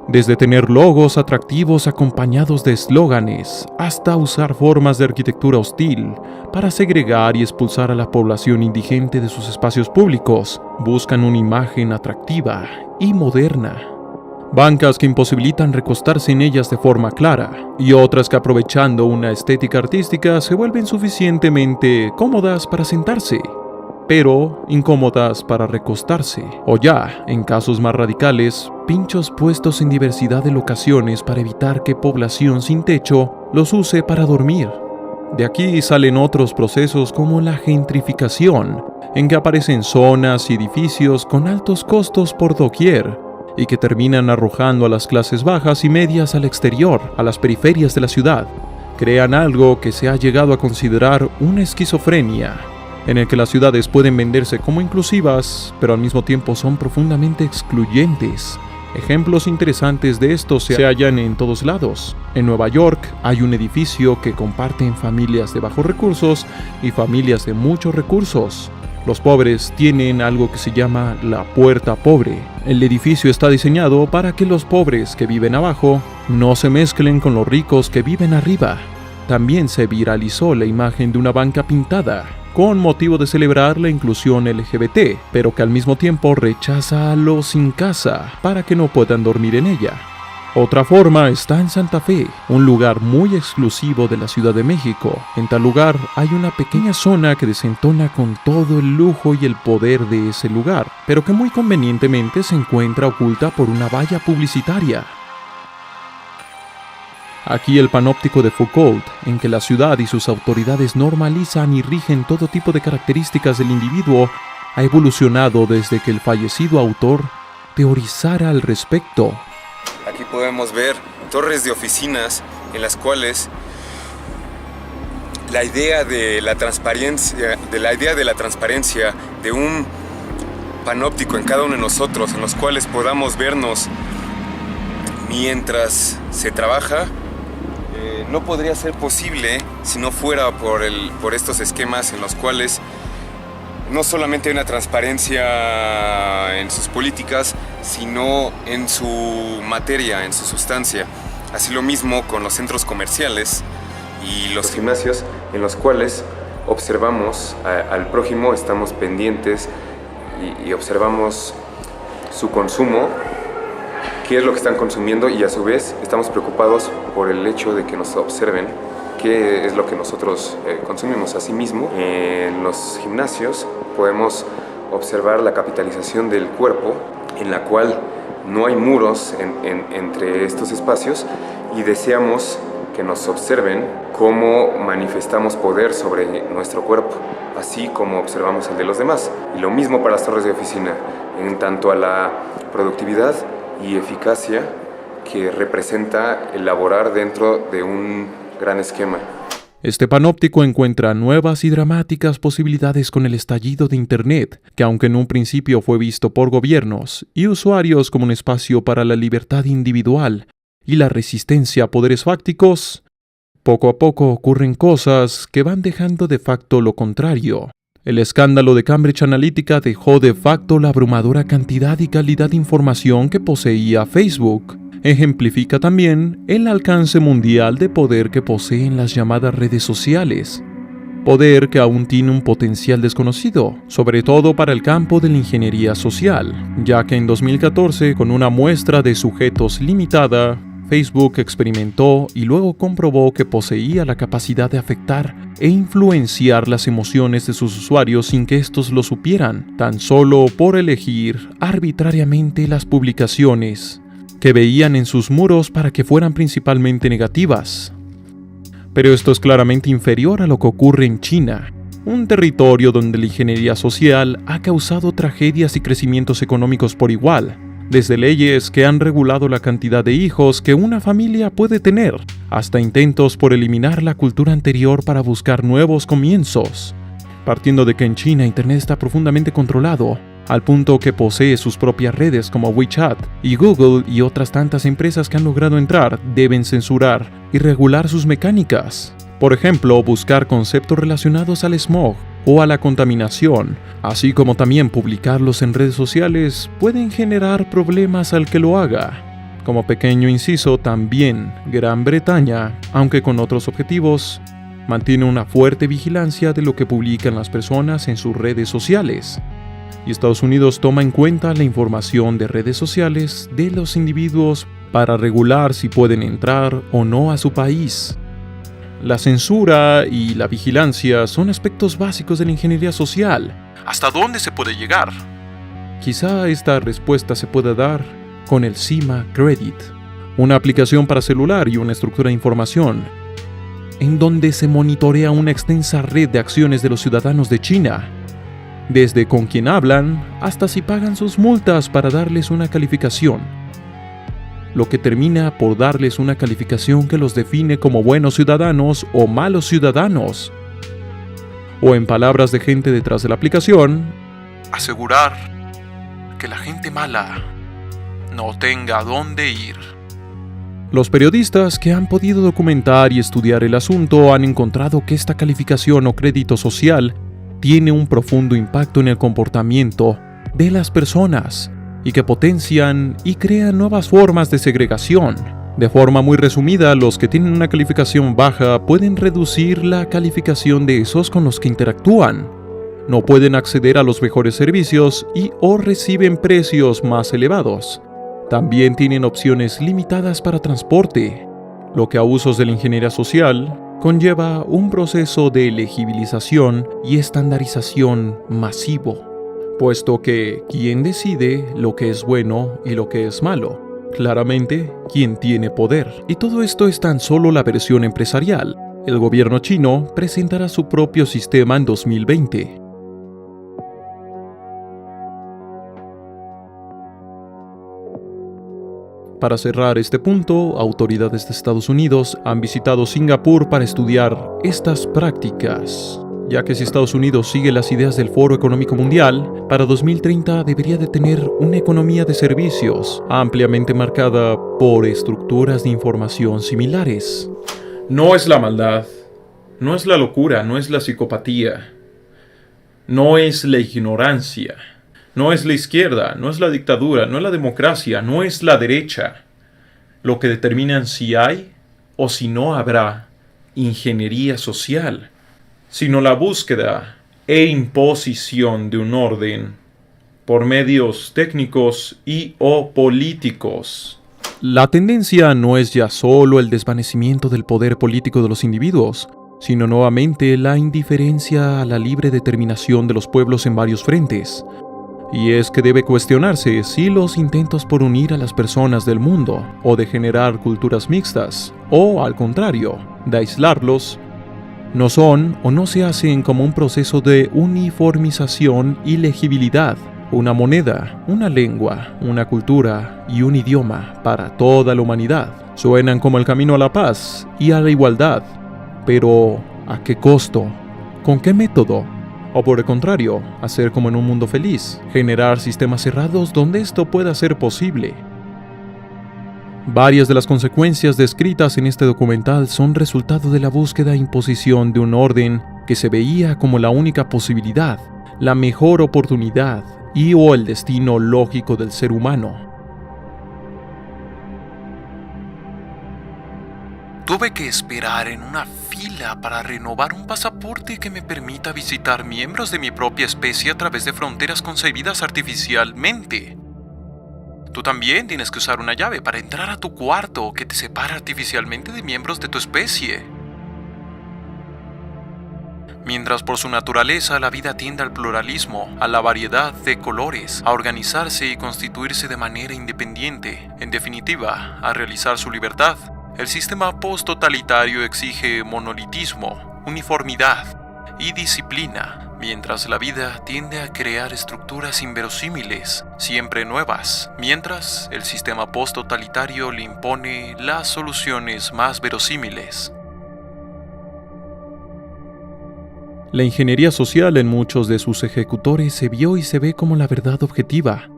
B: Desde tener logos atractivos acompañados de eslóganes, hasta usar formas de arquitectura hostil para segregar y expulsar a la población indigente de sus espacios públicos, buscan una imagen atractiva y moderna. Bancas que imposibilitan recostarse en ellas de forma clara, y otras que aprovechando una estética artística se vuelven suficientemente cómodas para sentarse, pero incómodas para recostarse, o ya, en casos más radicales, pinchos puestos en diversidad de locaciones para evitar que población sin techo los use para dormir. De aquí salen otros procesos como la gentrificación, en que aparecen zonas y edificios con altos costos por doquier, y que terminan arrojando a las clases bajas y medias al exterior, a las periferias de la ciudad. Crean algo que se ha llegado a considerar una esquizofrenia, en el que las ciudades pueden venderse como inclusivas, pero al mismo tiempo son profundamente excluyentes. Ejemplos interesantes de esto se hallan en todos lados. En Nueva York hay un edificio que comparten familias de bajos recursos y familias de muchos recursos. Los pobres tienen algo que se llama la puerta pobre. El edificio está diseñado para que los pobres que viven abajo no se mezclen con los ricos que viven arriba. También se viralizó la imagen de una banca pintada, con motivo de celebrar la inclusión LGBT, pero que al mismo tiempo rechaza a los sin casa para que no puedan dormir en ella. Otra forma está en Santa Fe, un lugar muy exclusivo de la Ciudad de México. En tal lugar hay una pequeña zona que desentona con todo el lujo y el poder de ese lugar, pero que muy convenientemente se encuentra oculta por una valla publicitaria. Aquí el panóptico de Foucault, en que la ciudad y sus autoridades normalizan y rigen todo tipo de características del individuo, ha evolucionado desde que el fallecido autor teorizara al respecto.
C: podemos ver torres de oficinas en las cuales la idea de la transparencia, de un panóptico en cada uno de nosotros, en los cuales podamos vernos mientras se trabaja, no podría ser posible si no fuera por estos esquemas en los cuales no solamente hay una transparencia en sus políticas, sino en su materia, en su sustancia. Así lo mismo con los centros comerciales y los gimnasios, en los cuales observamos al prójimo, estamos pendientes y observamos su consumo, qué es lo que están consumiendo, y a su vez estamos preocupados por el hecho de que nos observen qué es lo que nosotros consumimos. Asimismo, en los gimnasios podemos observar la capitalización del cuerpo, en la cual no hay muros entre estos espacios, y deseamos que nos observen cómo manifestamos poder sobre nuestro cuerpo, así como observamos el de los demás. Y lo mismo para las torres de oficina, en tanto a la productividad y eficacia que representa el laborar dentro de un gran esquema.
B: Este panóptico encuentra nuevas y dramáticas posibilidades con el estallido de Internet, que aunque en un principio fue visto por gobiernos y usuarios como un espacio para la libertad individual y la resistencia a poderes fácticos, poco a poco ocurren cosas que van dejando de facto lo contrario. El escándalo de Cambridge Analytica dejó de facto la abrumadora cantidad y calidad de información que poseía Facebook. Ejemplifica también el alcance mundial de poder que poseen las llamadas redes sociales. Poder que aún tiene un potencial desconocido, sobre todo para el campo de la ingeniería social, ya que en 2014, con una muestra de sujetos limitada, Facebook experimentó y luego comprobó que poseía la capacidad de afectar e influenciar las emociones de sus usuarios sin que estos lo supieran, tan solo por elegir arbitrariamente las publicaciones que veían en sus muros para que fueran principalmente negativas. Pero esto es claramente inferior a lo que ocurre en China, un territorio donde la ingeniería social ha causado tragedias y crecimientos económicos por igual, desde leyes que han regulado la cantidad de hijos que una familia puede tener, hasta intentos por eliminar la cultura anterior para buscar nuevos comienzos. Partiendo de que en China Internet está profundamente controlado, al punto que posee sus propias redes como WeChat, y Google y otras tantas empresas que han logrado entrar deben censurar y regular sus mecánicas. Por ejemplo, buscar conceptos relacionados al smog o a la contaminación, así como también publicarlos en redes sociales, pueden generar problemas al que lo haga. Como pequeño inciso, también Gran Bretaña, aunque con otros objetivos, mantiene una fuerte vigilancia de lo que publican las personas en sus redes sociales. Y Estados Unidos toma en cuenta la información de redes sociales de los individuos para regular si pueden entrar o no a su país. La censura y la vigilancia son aspectos básicos de la ingeniería social.
A: ¿Hasta dónde se puede llegar?
B: Quizá esta respuesta se pueda dar con el Sima Credit, una aplicación para celular y una estructura de información, en donde se monitorea una extensa red de acciones de los ciudadanos de China, desde con quién hablan hasta si pagan sus multas para darles una calificación, lo que termina por darles una calificación que los define como buenos ciudadanos o malos ciudadanos. O en palabras de gente detrás de la aplicación,
A: asegurar que la gente mala no tenga dónde ir.
B: Los periodistas que han podido documentar y estudiar el asunto han encontrado que esta calificación o crédito social tiene un profundo impacto en el comportamiento de las personas y que potencian y crean nuevas formas de segregación. De forma muy resumida, los que tienen una calificación baja pueden reducir la calificación de esos con los que interactúan. No pueden acceder a los mejores servicios y o reciben precios más elevados. También tienen opciones limitadas para transporte, lo que a usos de la ingeniería social conlleva un proceso de elegibilización y estandarización masivo, puesto que ¿quién decide lo que es bueno y lo que es malo? Claramente, ¿quién tiene poder? Y todo esto es tan solo la versión empresarial. El gobierno chino presentará su propio sistema en 2020. Para cerrar este punto, autoridades de Estados Unidos han visitado Singapur para estudiar estas prácticas, ya que si Estados Unidos sigue las ideas del Foro Económico Mundial, para 2030 debería de tener una economía de servicios ampliamente marcada por estructuras de información similares. No es la maldad, no es la locura, no es la psicopatía, no es la ignorancia, no es la izquierda, no es la dictadura, no es la democracia, no es la derecha. Lo que determinan si hay o si no habrá ingeniería social, sino la búsqueda e imposición de un orden por medios técnicos y o políticos. La tendencia no es ya solo el desvanecimiento del poder político de los individuos, sino nuevamente la indiferencia a la libre determinación de los pueblos en varios frentes. Y es que debe cuestionarse si los intentos por unir a las personas del mundo, o de generar culturas mixtas, o al contrario, de aislarlos, no son o no se hacen como un proceso de uniformización y legibilidad, una moneda, una lengua, una cultura y un idioma para toda la humanidad. Suenan como el camino a la paz y a la igualdad, pero ¿a qué costo? ¿Con qué método? O por el contrario, hacer como en un mundo feliz, generar sistemas cerrados donde esto pueda ser posible. Varias de las consecuencias descritas en este documental son resultado de la búsqueda e imposición de un orden que se veía como la única posibilidad, la mejor oportunidad y o el destino lógico del ser humano.
A: Tuve que esperar en una fila para renovar un pasaporte que me permita visitar miembros de mi propia especie a través de fronteras concebidas artificialmente. Tú también tienes que usar una llave para entrar a tu cuarto que te separa artificialmente de miembros de tu especie. Mientras por su naturaleza la vida tiende al pluralismo, a la variedad de colores, a organizarse y constituirse de manera independiente, en definitiva, a realizar su libertad, el sistema post-totalitario exige monolitismo, uniformidad y disciplina, mientras la vida tiende a crear estructuras inverosímiles, siempre nuevas, mientras el sistema post-totalitario le impone las soluciones más verosímiles.
B: La ingeniería social en muchos de sus ejecutores se vio y se ve como la verdad objetiva,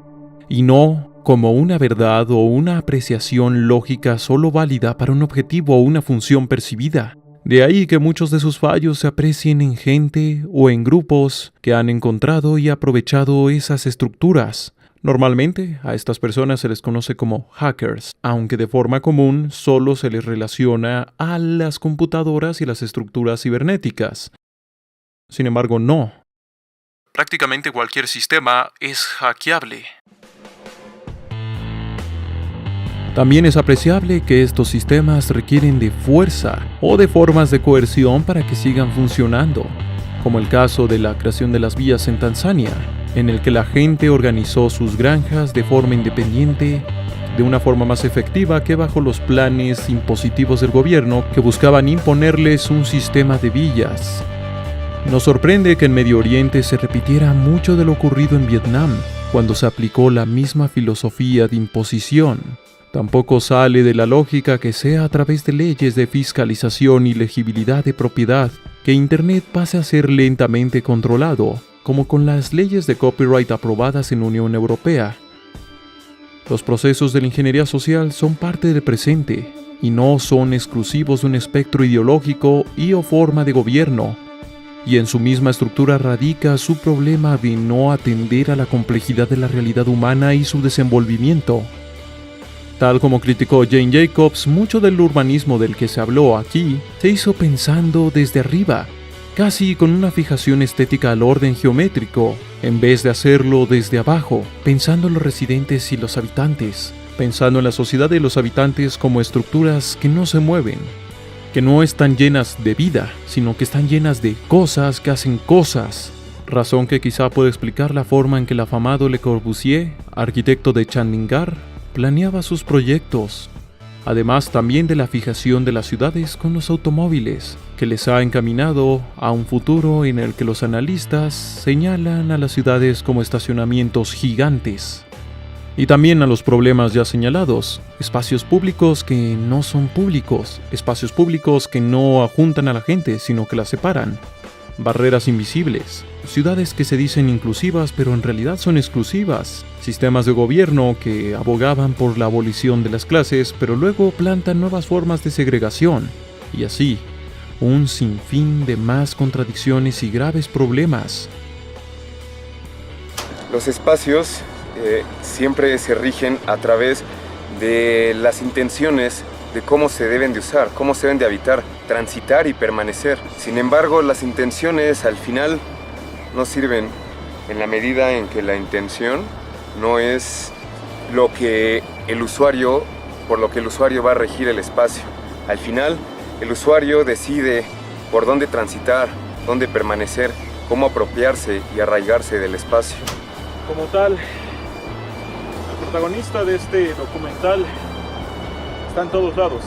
B: y no como una verdad o una apreciación lógica solo válida para un objetivo o una función percibida. De ahí que muchos de sus fallos se aprecien en gente o en grupos que han encontrado y aprovechado esas estructuras. Normalmente a estas personas se les conoce como hackers, aunque de forma común solo se les relaciona a las computadoras y las estructuras cibernéticas. Sin embargo, no.
A: Prácticamente cualquier sistema es hackeable.
B: También es apreciable que estos sistemas requieren de fuerza o de formas de coerción para que sigan funcionando, como el caso de la creación de las villas en Tanzania, en el que la gente organizó sus granjas de forma independiente, de una forma más efectiva que bajo los planes impositivos del gobierno que buscaban imponerles un sistema de villas. Nos sorprende que en Medio Oriente se repitiera mucho de lo ocurrido en Vietnam, cuando se aplicó la misma filosofía de imposición. Tampoco sale de la lógica que sea a través de leyes de fiscalización y legibilidad de propiedad que Internet pase a ser lentamente controlado, como con las leyes de copyright aprobadas en la Unión Europea. Los procesos de la ingeniería social son parte del presente y no son exclusivos de un espectro ideológico y o forma de gobierno, y en su misma estructura radica su problema de no atender a la complejidad de la realidad humana y su desenvolvimiento. Tal como criticó Jane Jacobs, mucho del urbanismo del que se habló aquí se hizo pensando desde arriba, casi con una fijación estética al orden geométrico, en vez de hacerlo desde abajo, pensando en los residentes y los habitantes, pensando en la sociedad y los habitantes como estructuras que no se mueven, que no están llenas de vida, sino que están llenas de cosas que hacen cosas. Razón que quizá puede explicar la forma en que el afamado Le Corbusier, arquitecto de Chandigarh, planeaba sus proyectos, además también de la fijación de las ciudades con los automóviles, que les ha encaminado a un futuro en el que los analistas señalan a las ciudades como estacionamientos gigantes. Y también a los problemas ya señalados, espacios públicos que no son públicos, espacios públicos que no juntan a la gente, sino que la separan, barreras invisibles, ciudades que se dicen inclusivas pero en realidad son exclusivas, sistemas de gobierno que abogaban por la abolición de las clases pero luego plantan nuevas formas de segregación, y así, un sinfín de más contradicciones y graves problemas.
C: Los espacios siempre se rigen a través de las intenciones de cómo se deben de usar, cómo se deben de habitar, transitar y permanecer. Sin embargo, las intenciones al final no sirven en la medida en que la intención no es lo que el usuario, por lo que el usuario va a regir el espacio. Al final, el usuario decide por dónde transitar, dónde permanecer, cómo apropiarse y arraigarse del espacio.
D: Como tal, el protagonista de este documental está en todos lados.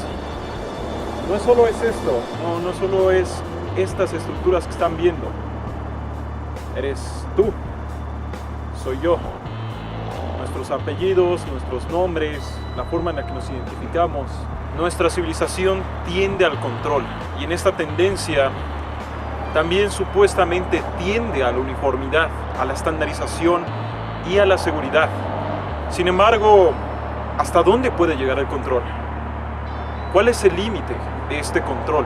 D: No solo es esto, no solo es estas estructuras que están viendo. Eres tú, soy yo. Nuestros apellidos, nuestros nombres, la forma en la que nos identificamos. Nuestra civilización tiende al control, y en esta tendencia también supuestamente tiende a la uniformidad, a la estandarización y a la seguridad. Sin embargo, ¿hasta dónde puede llegar el control? ¿Cuál es el límite de este control?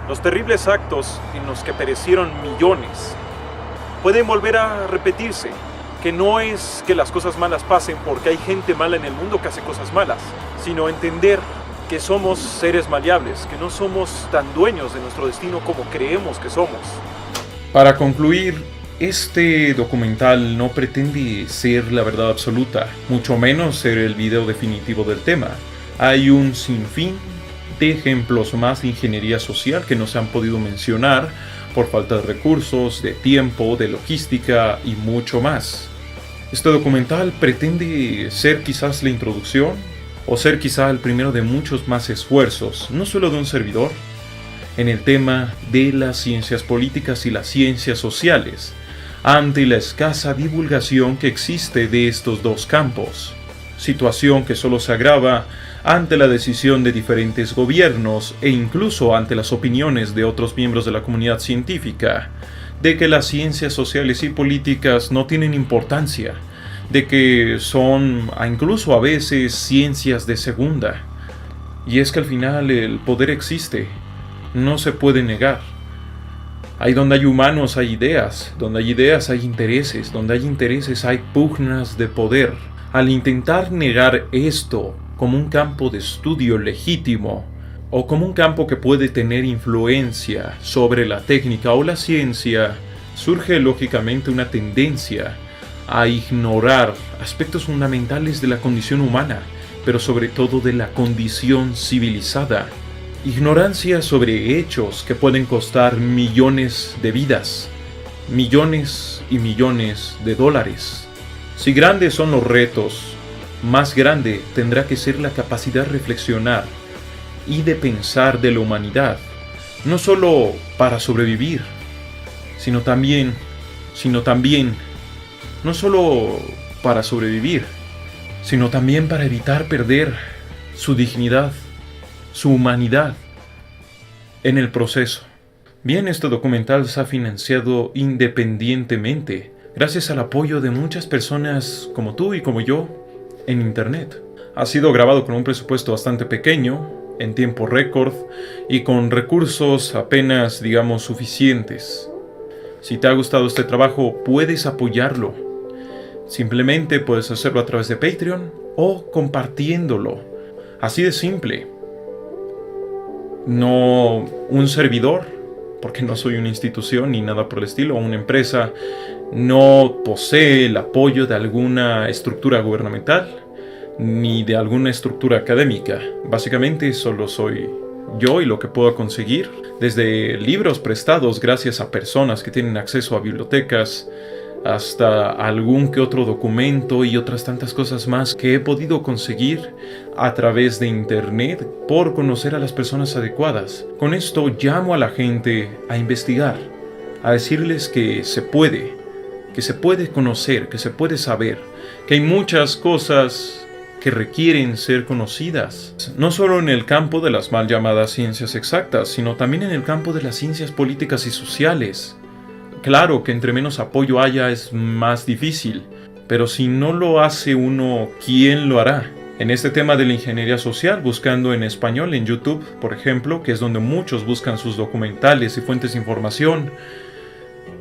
D: Los terribles actos en los que perecieron millones pueden volver a repetirse, que no es que las cosas malas pasen porque hay gente mala en el mundo que hace cosas malas, sino entender que somos seres maleables, que no somos tan dueños de nuestro destino como creemos que somos.
B: Para concluir, este documental no pretende ser la verdad absoluta, mucho menos ser el video definitivo del tema. Hay un sinfín de ejemplos más de ingeniería social que no se han podido mencionar por falta de recursos, de tiempo, de logística y mucho más. Este documental pretende ser quizás la introducción o ser quizá el primero de muchos más esfuerzos, no solo de un servidor, en el tema de las ciencias políticas y las ciencias sociales, ante la escasa divulgación que existe de estos dos campos, situación que solo se agrava ante la decisión de diferentes gobiernos e incluso ante las opiniones de otros miembros de la comunidad científica, de que las ciencias sociales y políticas no tienen importancia, de que son incluso a veces ciencias de segunda. Y es que al final el poder existe, no se puede negar. Ahí donde hay humanos hay ideas, donde hay ideas hay intereses, donde hay intereses hay pugnas de poder. Al intentar negar esto como un campo de estudio legítimo, o como un campo que puede tener influencia sobre la técnica o la ciencia, surge lógicamente una tendencia a ignorar aspectos fundamentales de la condición humana, pero sobre todo de la condición civilizada. Ignorancia sobre hechos que pueden costar millones de vidas, millones y millones de dólares. Si grandes son los retos, más grande tendrá que ser la capacidad de reflexionar y de pensar de la humanidad, no solo para sobrevivir, sino también, no solo para sobrevivir, sino también para evitar perder su dignidad, su humanidad en el proceso. Bien, este documental se ha financiado independientemente, gracias al apoyo de muchas personas como tú y como yo en internet. Ha sido grabado con un presupuesto bastante pequeño, en tiempo récord y con recursos apenas, digamos, suficientes. Si te ha gustado este trabajo, puedes apoyarlo. Simplemente puedes hacerlo a través de Patreon o compartiéndolo. Así de simple. No un servidor, porque no soy una institución ni nada por el estilo, o una empresa, no posee el apoyo de alguna estructura gubernamental ni de alguna estructura académica. Básicamente solo soy yo y lo que puedo conseguir, desde libros prestados gracias a personas que tienen acceso a bibliotecas, hasta algún que otro documento y otras tantas cosas más que he podido conseguir a través de internet por conocer a las personas adecuadas. Con esto llamo a la gente a investigar, a decirles que se puede, que se puede conocer, que se puede saber, que hay muchas cosas que requieren ser conocidas, no solo en el campo de las mal llamadas ciencias exactas, sino también en el campo de las ciencias políticas y sociales. Claro que entre menos apoyo haya es más difícil, pero si no lo hace uno, ¿quién lo hará? En este tema de la ingeniería social, buscando en español en YouTube, por ejemplo, que es donde muchos buscan sus documentales y fuentes de información,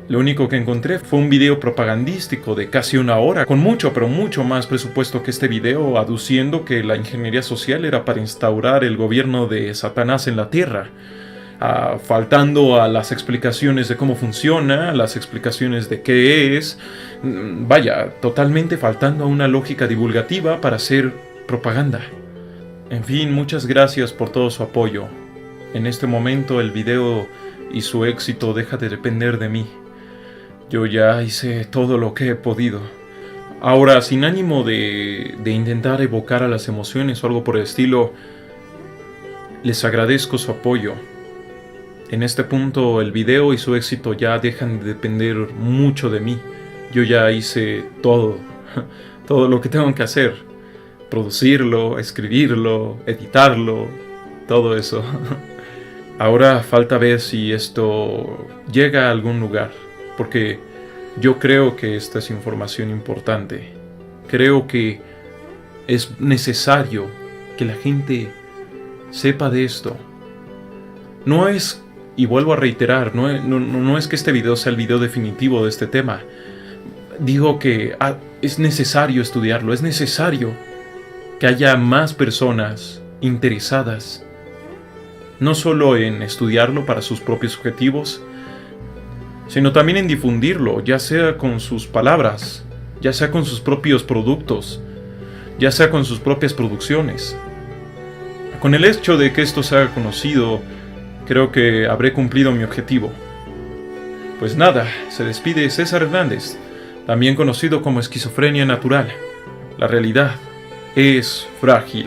B: lo único que encontré fue un video propagandístico de casi 1 hora, con mucho, pero mucho más presupuesto que este video, aduciendo que la ingeniería social era para instaurar el gobierno de Satanás en la Tierra, faltando a las explicaciones de cómo funciona, las explicaciones de qué es, vaya, totalmente faltando a una lógica divulgativa para hacer propaganda. En fin, muchas gracias por todo su apoyo. En este momento el video y su éxito deja de depender de mí. Yo ya hice todo lo que he podido. Ahora, sin ánimo de intentar evocar a las emociones o algo por el estilo, les agradezco su apoyo. En este punto el video y su éxito ya dejan de depender mucho de mí. Yo ya hice todo lo que tengo que hacer. Producirlo, escribirlo, editarlo, todo eso. Ahora falta ver si esto llega a algún lugar, porque yo creo que esta es información importante. Creo que es necesario que la gente sepa de esto. No es, y vuelvo a reiterar, no es que este video sea el video definitivo de este tema. Digo que es necesario estudiarlo, es necesario que haya más personas interesadas no solo en estudiarlo para sus propios objetivos, sino también en difundirlo, ya sea con sus palabras, ya sea con sus propios productos, ya sea con sus propias producciones. Con el hecho de que esto se haga conocido, creo que habré cumplido mi objetivo. Pues nada, se despide César Hernández, también conocido como Esquizofrenia Natural. La realidad es frágil.